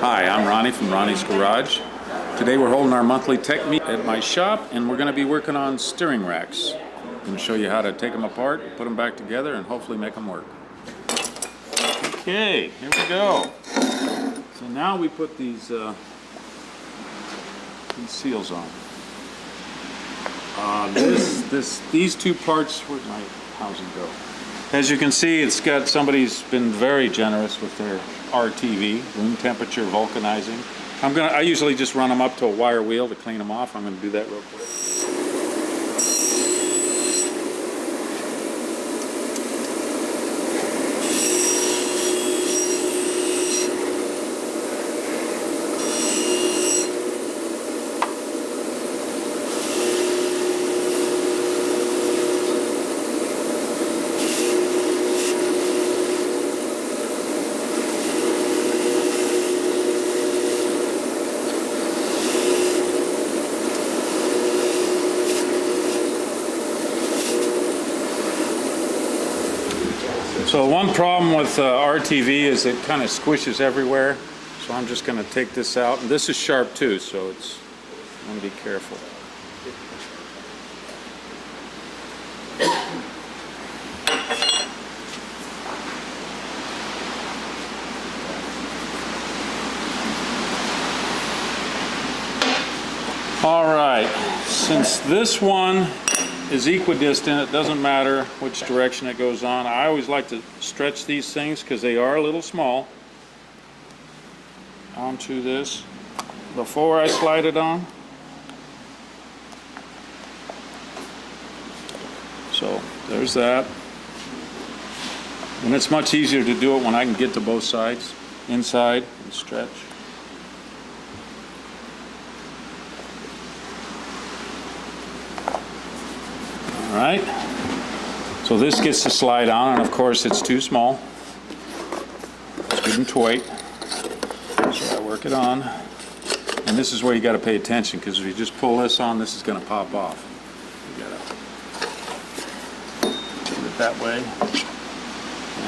Hi, I'm Ronnie from Ronnie's Garage. Today we're holding our monthly tech meet at my shop, and we're going to be working on steering racks. I'm going to show you how to take them apart, put them back together, and hopefully make them work. Okay, here we go. So now we put these seals on. These two parts, where'd my housing go? As you can see, it's got, somebody's been very generous with their RTV, room temperature vulcanizing. I usually just run them up to a wire wheel to clean them off. I'm going to do that real quick. So one problem with RTV is it kind of squishes everywhere. So I'm just going to take this out. And this is sharp too, so I'm going to be careful. All right, since this one is equidistant, it doesn't matter which direction it goes on. I always like to stretch these things because they are a little small onto this before I slide it on. So there's that. And it's much easier to do it when I can get to both sides, inside and stretch. Alright, so this gets to slide on, and of course it's too small. It's good and tight. So I work it on. And this is where you got to pay attention, because if you just pull this on, this is going to pop off. You got to put it that way.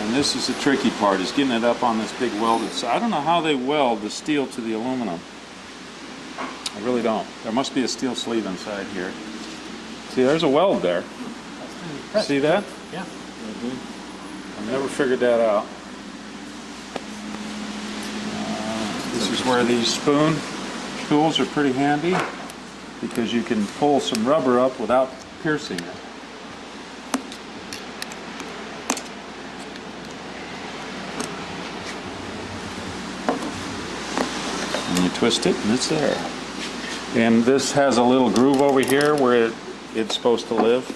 And this is the tricky part, is getting it up on this big welded side. I don't know how they weld the steel to the aluminum. I really don't. There must be a steel sleeve inside here. See, there's a weld there. See that? Yeah. I've never figured that out. This is where these spoon tools are pretty handy, because you can pull some rubber up without piercing it. And you twist it and it's there. And this has a little groove over here where it's supposed to live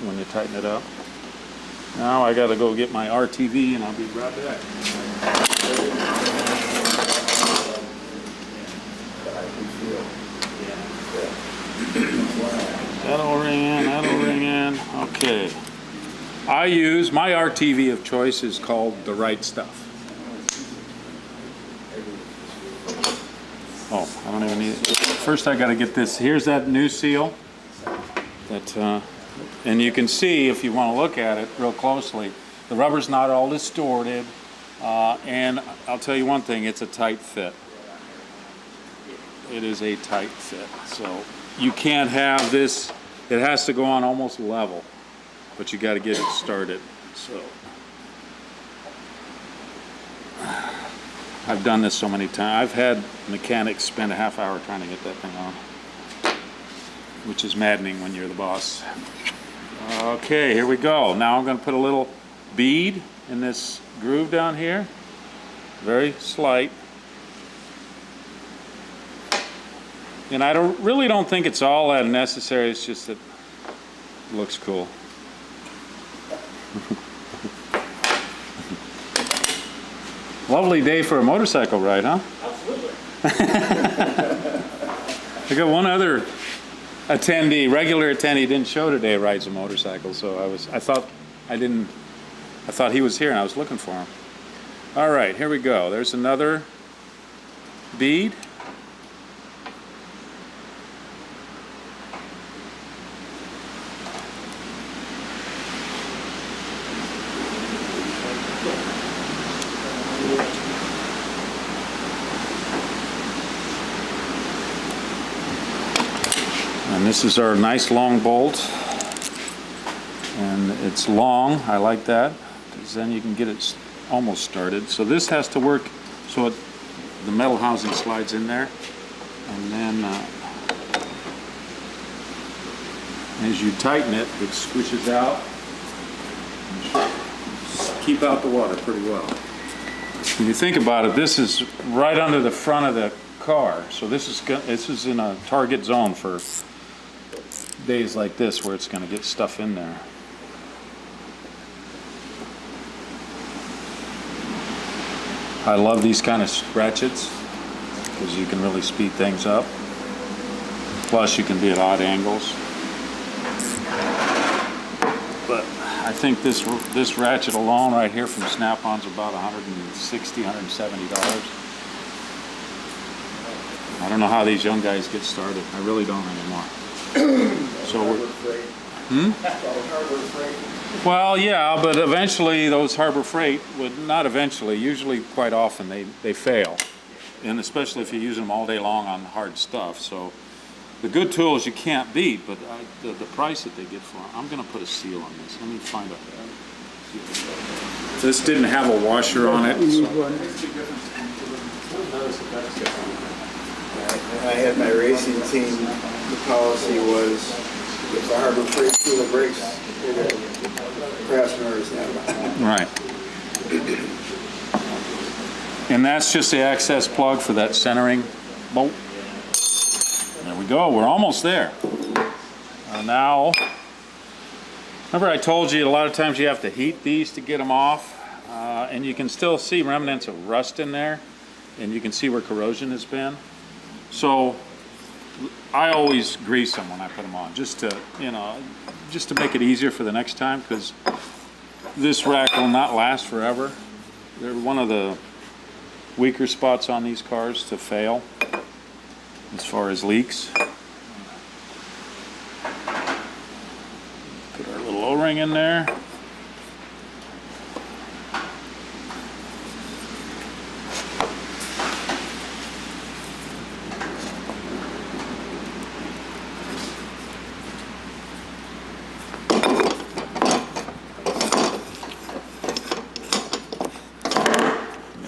when you tighten it up. Now I got to go get my RTV, and I'll be right back. That'll ring in. Okay. My RTV of choice is called The Right Stuff. Oh, I don't even need it. First I got to get this. Here's that new seal. And you can see, if you want to look at it real closely, the rubber's not all distorted. And I'll tell you one thing, it's a tight fit. It is a tight fit. So you can't have this, it has to go on almost level, but you got to get it started. So I've done this so many times. I've had mechanics spend a half hour trying to get that thing on, which is maddening when you're the boss. Okay, here we go. Now I'm going to put a little bead in this groove down here. Very slight. And I really don't think it's all that necessary. It's just that it looks cool. Lovely day for a motorcycle ride, huh? Absolutely. I got one other attendee, regular attendee, didn't show today, rides a motorcycle, so I thought he was here and I was looking for him. All right, here we go. There's another bead. And this is our nice long bolt. And it's long, I like that, because then you can get it almost started. So this has to work so the metal housing slides in there. And then as you tighten it, it squishes out. Keep out the water pretty well. When you think about it, this is right under the front of the car. So this is in a target zone for days like this where it's going to get stuff in there. I love these kind of ratchets because you can really speed things up. Plus you can be at odd angles. But I think this ratchet alone right here from Snap-on's about $160, $170. I don't know how these young guys get started. I really don't anymore. So we're, well, yeah, but eventually those Harbor Freight would, not eventually, usually quite often they fail. And especially if you use them all day long on hard stuff. So the good tools you can't beat, but the price that they get for them, I'm going to put a seal on this. Let me find out. This didn't have a washer on it. So. I had my racing team, the policy was if the Harbor Freight tool breaks, Craftsman is not. Right. And that's just the access plug for that centering bolt. There we go, we're almost there. Now, remember I told you a lot of times you have to heat these to get them off, and you can still see remnants of rust in there, and you can see where corrosion has been. So I always grease them when I put them on, just to make it easier for the next time, because this rack will not last forever. They're one of the weaker spots on these cars to fail as far as leaks. Put our little O-ring in there.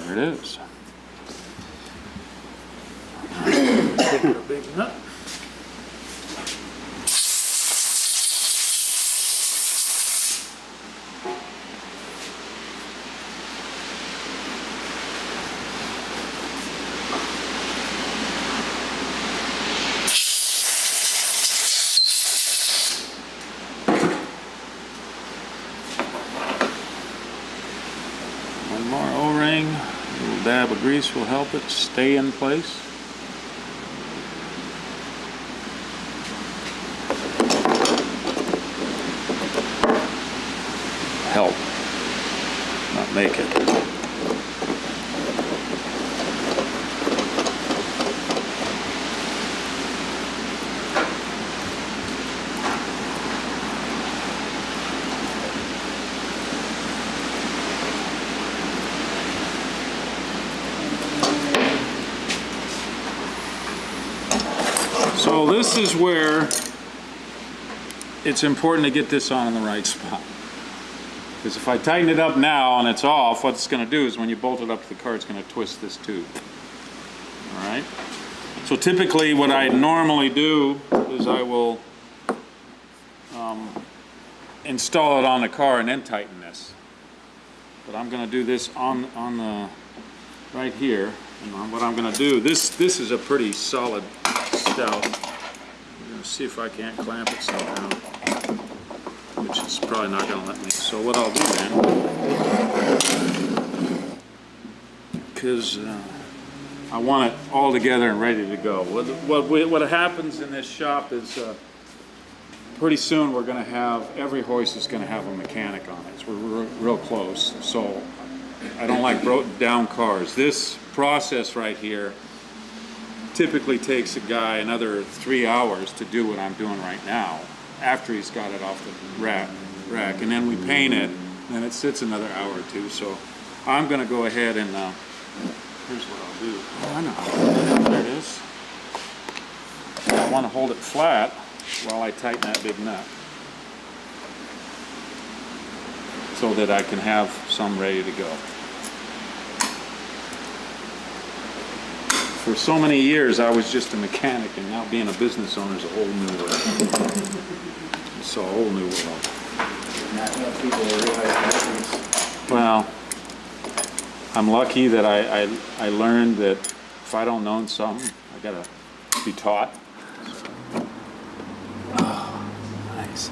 There it is. Take a big nut. One more O-ring, a little dab of grease will help it stay in place. Help, not make it. So this is where it's important to get this on in the right spot. Because if I tighten it up now and it's off, what it's going to do is when you bolt it up to the car, it's going to twist this tube. All right? So typically what I normally do is I will install it on the car and then tighten this. But I'm going to do this on the right here. And what I'm going to do, this is a pretty solid stout. I'm going to see if I can't clamp it somehow, which is probably not going to let me. So what I'll do then, because I want it all together and ready to go. What happens in this shop is pretty soon we're going to have, every hoist is going to have a mechanic on it. So we're real close. So I don't like broken down cars. This process right here typically takes a guy another 3 hours to do what I'm doing right now after he's got it off the rack. And then we paint it, and then it sits another hour or two. So I'm going to go ahead and here's what I'll do. Oh, I know. There it is. I want to hold it flat. while I tighten that big nut, so that I can have some ready to go. For so many years, I was just a mechanic, and now being a business owner is a whole new world. It's a whole new world. Not enough people realize that. Well, I'm lucky that I learned that if I don't know something, I gotta be taught. Oh, nice.